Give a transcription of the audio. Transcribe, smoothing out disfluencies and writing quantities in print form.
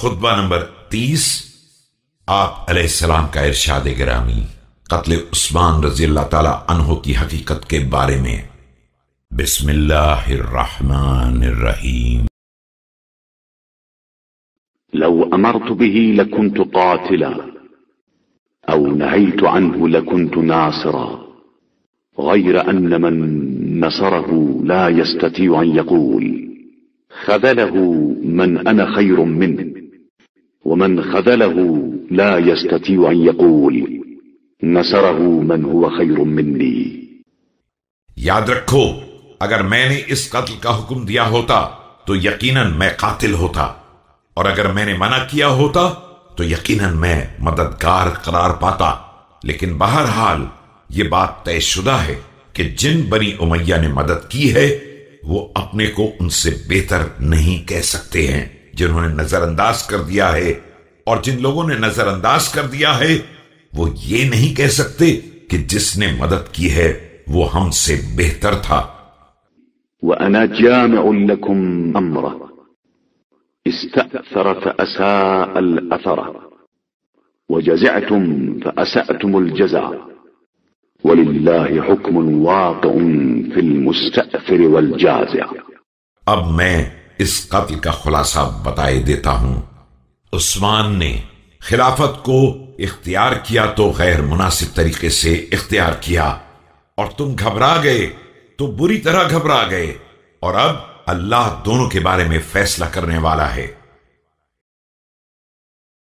خطبہ نمبر 30 آپ علیہ السلام کا ارشاد گرامی قتل عثمان رضی اللہ تعالی عنہ کی حقیقت کے بارے میں۔ بسم اللہ الرحمن الرحیم۔ لو امرت به لكنت قاتلا او نهيت عنه لكنت ناصرا غير ان من نصره لا يستطيع ان يقول خذله من انا خير منه ومن خذله لا يستطيع ان يقول نصره من هو خير مني۔ یاد رکھو، اگر میں نے اس قتل کا حکم دیا ہوتا تو یقیناً میں قاتل ہوتا، اور اگر میں نے منع کیا ہوتا تو یقیناً میں مددگار قرار پاتا۔ لیکن بہرحال یہ بات طے شدہ ہے کہ جن بنی امیہ نے مدد کی ہے وہ اپنے کو ان سے بہتر نہیں کہہ سکتے ہیں جنہوں نے نظر انداز کر دیا ہے، اور جن لوگوں نے نظر انداز کر دیا ہے وہ یہ نہیں کہہ سکتے کہ جس نے مدد کی ہے وہ ہم سے بہتر تھا۔ وَأَنَا جَامِعٌ لَكُمْ أَمْرًا اسْتَأْثَرَ فَأَسَاءَ الْأَثَرَ وَجَزِعْتُمْ فَأَسَأْتُمُ الْجَزَعَ وَلِلَّهِ حُكْمٌ وَاقِعٌ فِي الْمُسْتَأْثِرِ وَالْجَازِعِ۔ اب میں اس قتل کا خلاصہ بتائے دیتا ہوں۔ عثمان نے خلافت کو اختیار کیا تو غیر مناسب طریقے سے اختیار کیا، اور تم گھبرا گئے تو بری طرح گھبرا گئے، اور اب اللہ دونوں کے بارے میں فیصلہ کرنے والا ہے۔